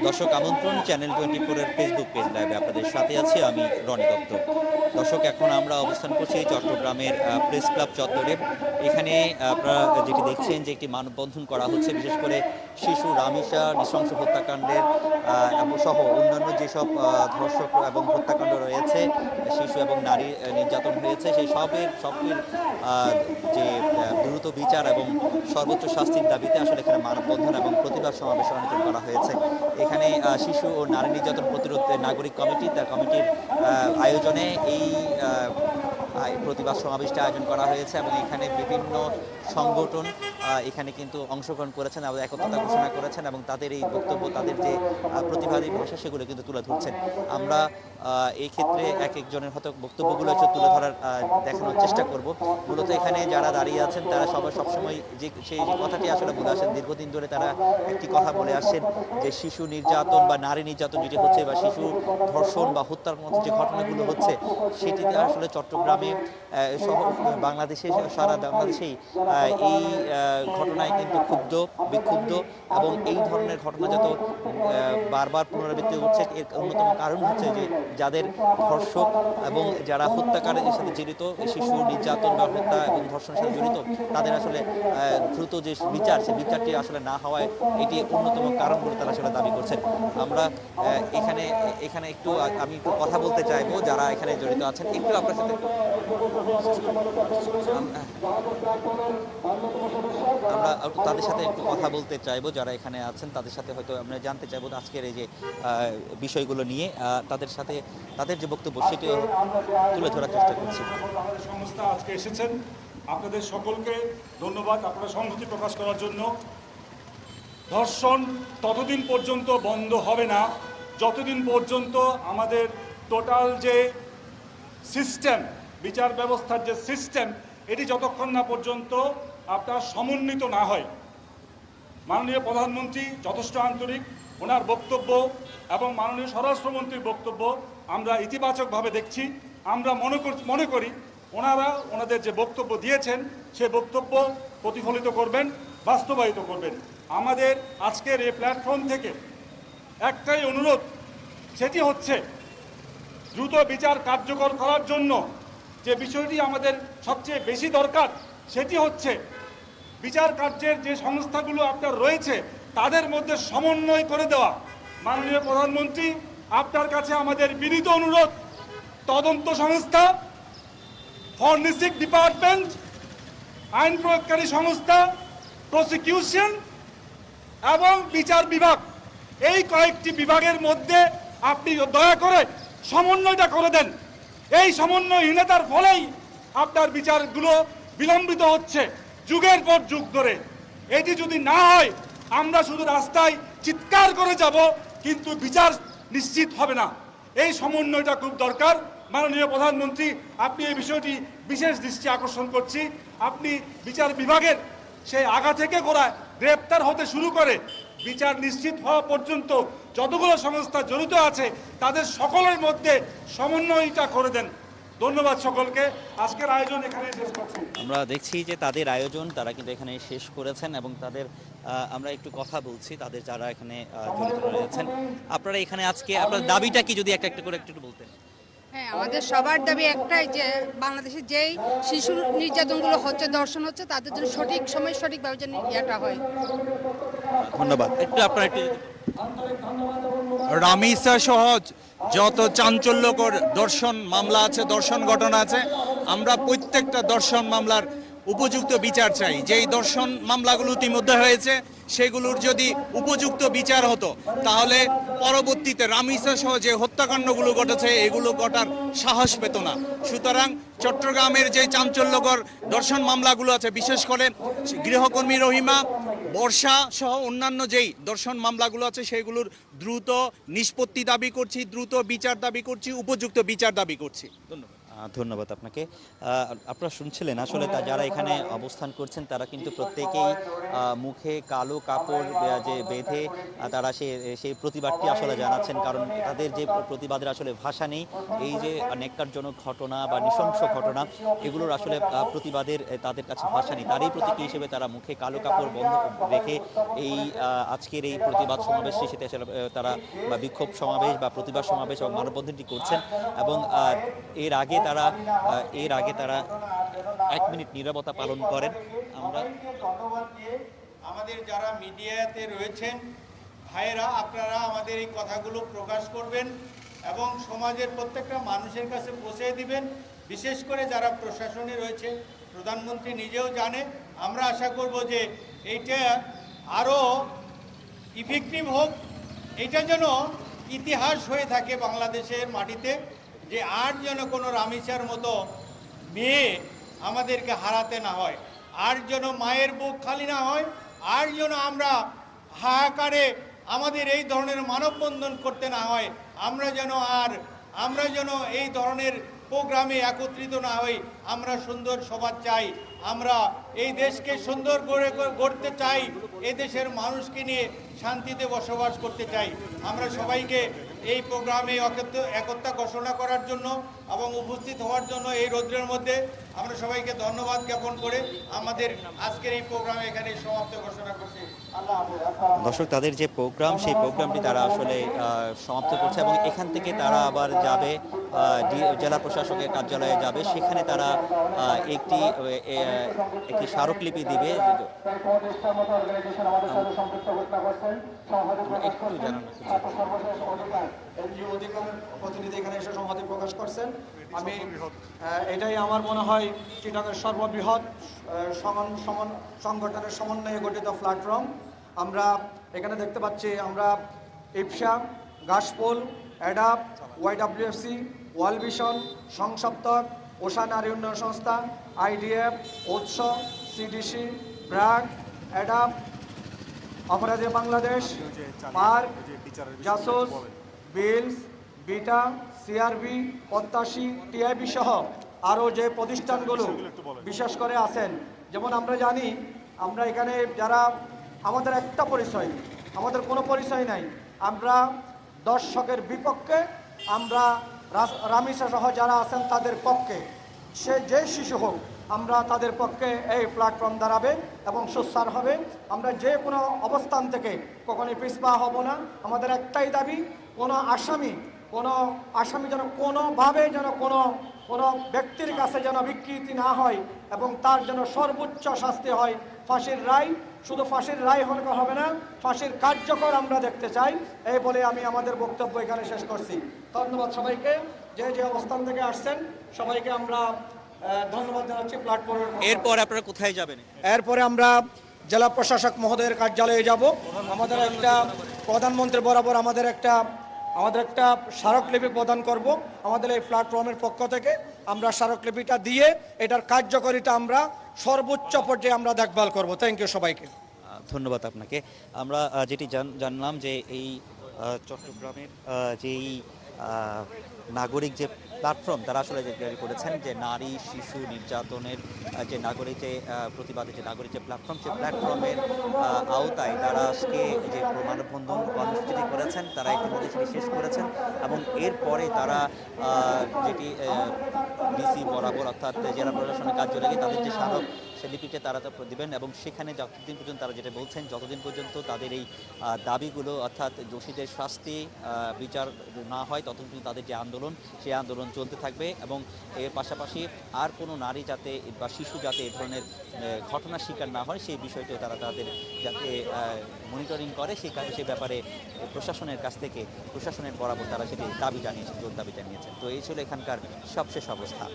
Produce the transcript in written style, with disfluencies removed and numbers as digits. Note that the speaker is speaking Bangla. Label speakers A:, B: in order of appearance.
A: দর্শক আমন্ত্রণ চ্যানেল 24 এর ফেসবুক পেজ লাইভে আপনাদের সাথে আছি আমি রনি দত্ত। দর্শক এখন আমরা অবস্থান করছি চট্টগ্রামের প্রেস ক্লাব চত্বরে। এখানে আপনারা যেটি দেখছেন যে একটি মানববন্ধন করা হচ্ছে, বিশেষ করে শিশু রামিসা নৃশংস হত্যাকাণ্ডের সহ অন্যান্য যেসব ধর্ষক এবং হত্যাকাণ্ড রয়েছে, শিশু এবং নারী নির্যাতন হয়েছে, সেই সবের যে দ্রুত বিচার এবং সর্বোচ্চ শাস্তির দাবিতে আসলে এখানে মানববন্ধন এবং প্রতিবাদ সমাবেশ আয়োজন করা হয়েছে। এখানে শিশু ও নারী নির্যাতন প্রতিরোধ নাগরিক কমিটি, তার কমিটির আয়োজনে এই প্রতিবাদ সমাবেশটা আয়োজন করা হয়েছে এবং এখানে বিভিন্ন সংগঠন এখানে কিন্তু অংশগ্রহণ করেছেন এবং একত্রতা ঘোষণা করেছেন এবং তাদের এই বক্তব্য, তাদের যে প্রতিবাদী ভাষা সেগুলো কিন্তু তুলে ধরছেন। আমরা এই ক্ষেত্রে এক একজনের হয়তো বক্তব্যগুলো তুলে ধরার দেখানোর চেষ্টা করব। মূলত এখানে যারা দাঁড়িয়ে আছেন তারা সবসময় সেই কথাটি আসলে বলে আসেন, দীর্ঘদিন ধরে তারা একটি কথা বলে আসছেন যে শিশু নির্যাতন বা নারী নির্যাতন যেটি হচ্ছে বা শিশু ধর্ষণ বা হত্যার মতো যে ঘটনাগুলো হচ্ছে, সেটিতে আসলে চট্টগ্রামে সহ বাংলাদেশে সারা বাংলাদেশেই এই ঘটনায় কিন্তু বিক্ষুব্ধ এবং এই ধরনের ঘটনা যত বারবার পুনরাবৃত্তি হচ্ছে, এর অন্যতম কারণ হচ্ছে যে যাদের ধর্ষক এবং যারা হত্যাকারীর সাথে জড়িত, শিশু নির্যাতন বা হত্যা এবং ধর্ষণের সাথে জড়িত, তাদের আসলে দ্রুত যে বিচার, সেই বিচারটি আসলে না হওয়ায় এটি অন্যতম কারণ বলে তারা আসলে দাবি করছেন। আমরা এখানে একটু আমি একটু কথা বলতে চাইবো যারা এখানে জড়িত আছেন, একটু আপনার সাথে আমরা তাদের সাথে একটু কথা বলতে চাইবো যারা এখানে আছেন, তাদের সাথে হয়তো আমরা জানতে চাইবো আজকের এই যে বিষয়গুলো নিয়ে তাদের সাথে তাদের যে বক্তব্য সেটিও তুলে ধরার চেষ্টা করছি।
B: সংস্থা আজকে এসেছেন, আপনাদের সকলকে ধন্যবাদ আপনারা সংহতি প্রকাশ করার জন্য। ধর্ষণ ততদিন পর্যন্ত বন্ধ হবে না যতদিন পর্যন্ত আমাদের টোটাল যে সিস্টেম, বিচার ব্যবস্থার যে সিস্টেম, এটি যতক্ষণ না পর্যন্ত আপনার সমন্বিত না হয়। মাননীয় প্রধানমন্ত্রী যথেষ্ট আন্তরিক, ওনার বক্তব্য এবং মাননীয় স্বরাষ্ট্রমন্ত্রীর বক্তব্য আমরা ইতিবাচকভাবে দেখছি। আমরা মনে করি ওনারা ওনাদের যে বক্তব্য দিয়েছেন সে বক্তব্য প্রতিফলিত করবেন, বাস্তবায়িত করবেন। আমাদের আজকের এই প্ল্যাটফর্ম থেকে একটাই অনুরোধ, সেটি হচ্ছে দ্রুত বিচার কার্যকর করার জন্য যে বিষয়টি আমাদের সবচেয়ে বেশি দরকার, সেটি হচ্ছে বিচার কার্যের যে সংস্থাগুলো আপনার রয়েছে তাদের মধ্যে সমন্বয় করে দেওয়া। মাননীয় প্রধানমন্ত্রী, আপনার কাছে আমাদের বিনীত অনুরোধ, তদন্ত সংস্থা, ফরেনসিক ডিপার্টমেন্ট, আইন প্রয়োগকারী সংস্থা, প্রসিকিউশন এবং বিচার বিভাগ, এই কয়েকটি বিভাগের মধ্যে আপনি দয়া করে সমন্বয়টা করে দেন। এই সমন্বয়হীনতার ফলেই আপনার বিচারগুলো বিলম্বিত হচ্ছে যুগের পর যুগ ধরে। এটি যদি না হয় আমরা শুধু রাস্তায় চিৎকার করে যাব, কিন্তু বিচার নিশ্চিত হবে না। এই সমন্বয়টা খুব দরকার। মাননীয় প্রধানমন্ত্রী, আপনি এই বিষয়টি বিশেষ দৃষ্টি আকর্ষণ করছি। আপনি বিচার বিভাগের সেই আগা থেকে গোড়ায় গ্রেপ্তার হতে শুরু করে বিচার নিশ্চিত হওয়া পর্যন্ত যতগুলো সংস্থা জড়িত আছে তাদের সকলের মধ্যে সমন্বয়টা করে দেন। ধন্যবাদ সকলকে। আজকের আয়োজন এখানে শেষ করছি।
A: আমরা দেখছি যে তাদের আয়োজন তারা কিন্তু এখানে শেষ করেছেন এবং তাদের আমরা একটু কথা বলছি তাদের যারা এখানে জড়িত রয়েছেন। আপনারা এখানে আজকে আপনার দাবিটা কি যদি একটা করে একটু বলতেন?
C: হ্যাঁ, আমাদের সবার দাবি একটাই যে বাংলাদেশে যেই শিশু নির্যাতনগুলো হচ্ছে, ধর্ষণ হচ্ছে, তাদের জন্য সঠিক সময় সঠিকভাবে যেন ইয়েটা হয়।
A: ধন্যবাদ। একটু আপনার একটু
D: রামিসা সহ যত চাঞ্চল্যকর দর্শন মামলা আছে, দর্শন ঘটনা আছে, আমরা প্রত্যেকটা দর্শন মামলার উপযুক্ত বিচার চাই। যেই দর্শন মামলাগুলো ইতিমধ্যে হয়েছে সেগুলোর যদি উপযুক্ত বিচার হতো তাহলে পরবর্তীতে রামিসা সহ যে হত্যাকাণ্ডগুলো ঘটেছে এগুলো ঘটার সাহস পেত না। সুতরাং চট্টগ্রামের যে চাঞ্চল্যকর দর্শন মামলাগুলো আছে, বিশেষ করে গৃহকর্মী রহিমা, বর্ষা সহ অন্যান্য যেই দর্শন মামলাগুলো আছে সেগুলোর দ্রুত নিষ্পত্তি দাবি করছি, দ্রুত বিচার দাবি করছি, উপযুক্ত বিচার দাবি করছি। ধন্যবাদ।
A: ধন্যবাদ আপনাকে। আপনারা শুনছিলেন আসলে যারা এখানে অবস্থান করছেন তারা কিন্তু প্রত্যেকেই মুখে কালো কাপড় যে বেঁধে তারা সেই প্রতিবাদটি আসলে জানাচ্ছেন, কারণ তাদের যে প্রতিবাদের আসলে ভাষা নেই। এই যে ন্যাক্কারজনক ঘটনা বা নৃশংস ঘটনা, এগুলোর আসলে প্রতিবাদের তাদের কাছে ভাষা নেই। তারই প্রতীকী হিসেবে তারা মুখে কালো কাপড় বন্ধ রেখে এই আজকের এই প্রতিবাদ সমাবেশ শেষে তারা বা বিক্ষোভ সমাবেশ বা প্রতিবাদ সমাবেশ এবং মানববন্ধনটি করছেন। এবং এর আগে তারা 1 মিনিট নীরবতা পালন করেন। আমরা
E: ধন্যবাদ দিয়ে আমাদের যারা মিডিয়াতে রয়েছেন ভাইয়েরা, আপনারা আমাদের এই কথাগুলো প্রকাশ করবেন এবং সমাজের প্রত্যেকটা মানুষের কাছে পৌঁছে দিবেন। বিশেষ করে যারা প্রশাসনে রয়েছে, প্রধানমন্ত্রী নিজেও জানে। আমরা আশা করব যে এইটা আরও ইফেক্টিভ হোক, এটা যেন ইতিহাস হয়ে থাকে বাংলাদেশের মাটিতে, যে আর যেন কোনো রামিসার মতো মেয়ে আমাদেরকে হারাতে না হয়, আর যেন মায়ের বুক খালি না হয়, আর যেন আমরা হাহাকারে আমাদের এই ধরনের মানববন্ধন করতে না হয়, আমরা যেন এই ধরনের প্রোগ্রামে একত্রিত না হই। আমরা সুন্দর সমাজ চাই, আমরা এই দেশকে সুন্দর গড়তে চাই, এই দেশের মানুষকে নিয়ে শান্তিতে বসবাস করতে চাই। আমরা সবাইকে এই প্রোগ্রামে একতা ঘোষণা করার জন্য এবং উপস্থিত হওয়ার জন্য এই রৌদ্রের মধ্যে আমরা সবাইকে ধন্যবাদ জ্ঞাপন করে আমাদের আজকের এই প্রোগ্রামে এখানে সমাপ্ত ঘোষণা করছি। আল্লাহ হাফেজ।
A: দর্শক, তাদের যে প্রোগ্রাম সেই প্রোগ্রামটি তারা আসলে সমাপ্ত করছে এবং এখান থেকে তারা আবার যাবে জেলা প্রশাসকের কার্যালয়ে যাবে। সেখানে তারা একটি স্মারকলিপি দিবে। একটু জানানো
F: এনজিও অধিকারের প্রতিনিধি এখানে এসে সংহতি প্রকাশ করছেন। আমি এটাই আমার মনে হয় চিটাগের সর্ববৃহৎ সংগঠনের সমন্বয়ে গঠিত প্ল্যাটফর্ম। আমরা এখানে দেখতে পাচ্ছি, আমরা ইপসা, গাশপুল, অ্যাডাপ, ওয়াইডব্লিউএফসি, ওয়ার্ল্ড ভিশন, সংসপ্তক, ওশা নারী উন্নয়ন সংস্থা, আইডিএফ, উৎস, সিডিসি, ব্র্যাক, অ্যাডাপ, অপরাধী বাংলাদেশ, পার্ক, জাসুস, বিলস, বিটা, সিআরবি, প্রত্যাশী, টিআইবি সহ আরও যে প্রতিষ্ঠানগুলো বিশেষ করে আছেন। যেমন আমরা জানি, আমরা এখানে যারা, আমাদের একটা পরিচয়, আমাদের কোনো পরিচয় নাই। আমরা দর্শকের বিপক্ষে, আমরা রামিসা সহ যারা আছেন তাদের পক্ষে, সে যে শিশু হোক, আমরা তাদের পক্ষে এই প্ল্যাটফর্ম দাঁড়াবে এবং সুস্বার হবে। আমরা যে কোনো অবস্থান থেকে কখনোই পিছপা হব না। আমাদের একটাই দাবি, কোনো আসামি যেন কোনোভাবে যেন কোনো ব্যক্তির কাছে যেন বিকৃতি না হয় এবং তার যেন সর্বোচ্চ শাস্তি হয়। ফাঁসির রায়, শুধু ফাঁসির রায় হবে না, ফাঁসির কার্যকর আমরা দেখতে চাই। এই বলে আমি আমাদের বক্তব্য এখানে শেষ করছি। ধন্যবাদ সবাইকে, যে অবস্থান থেকে আসছেন সবাইকে আমরা ধন্যবাদ জানাচ্ছি। প্ল্যাটফর্মের
A: এরপর আপনারা কোথায় যাবেন?
F: এরপরে আমরা জেলা প্রশাসক মহোদয়ের কার্যালয়ে যাব। আমাদের একটা প্রধানমন্ত্রী বরাবর আমাদের একটা স্মারকলিপি প্রদান করব আমাদের এই প্ল্যাটফর্মের পক্ষ থেকে। আমরা স্মারকলিপিটা দিয়ে এটার কার্যকারিতা আমরা সর্বোচ্চ পর্যায়ে আমরা দেখভাল করব। থ্যাংক ইউ সবাইকে।
A: ধন্যবাদ আপনাকে। আমরা যেটি জানলাম যে এই চট্টগ্রামের যেই নাগরিক যে প্ল্যাটফর্ম তারা আসলে জারি করেছেন, যে নারী শিশু নির্যাতনের যে নাগরিক যে প্রতিবাদের যে নাগরিক যে প্ল্যাটফর্ম, সেই প্ল্যাটফর্মের আওতায় তারা আজকে যে মানববন্ধন কর্মসূচিটি করেছেন, তারা ইতিমধ্যে সেটি শেষ করেছেন এবং এরপরে তারা যেটি ডিসি বরাবর অর্থাৎ জেলা প্রশাসনের কার্যালয়ে তাদের যে স্মারক সে লিপিতে তারা দিবেন এবং সেখানে যতদিন পর্যন্ত তারা যেটা বলছেন, যতদিন পর্যন্ত তাদের এই দাবিগুলো অর্থাৎ দোষীদের শাস্তি বিচার না হয় ততদিন পর্যন্ত তাদের যে আন্দোলন, সেই আন্দোলন চলতে থাকবে এবং এর পাশাপাশি আর কোনো নারী যাতে বা শিশু যাতে এ ধরনের ঘটনার শিকার না হয় সেই বিষয়টিও তারা তাদের যাতে মনিটরিং করে সেই ব্যাপারে প্রশাসনের কাছ থেকে প্রশাসনের বরাবর তারা সেটি দাবি জানিয়েছেন, জোর দাবি জানিয়েছেন। তো এই ছিল এখানকার সবশেষ অবস্থা।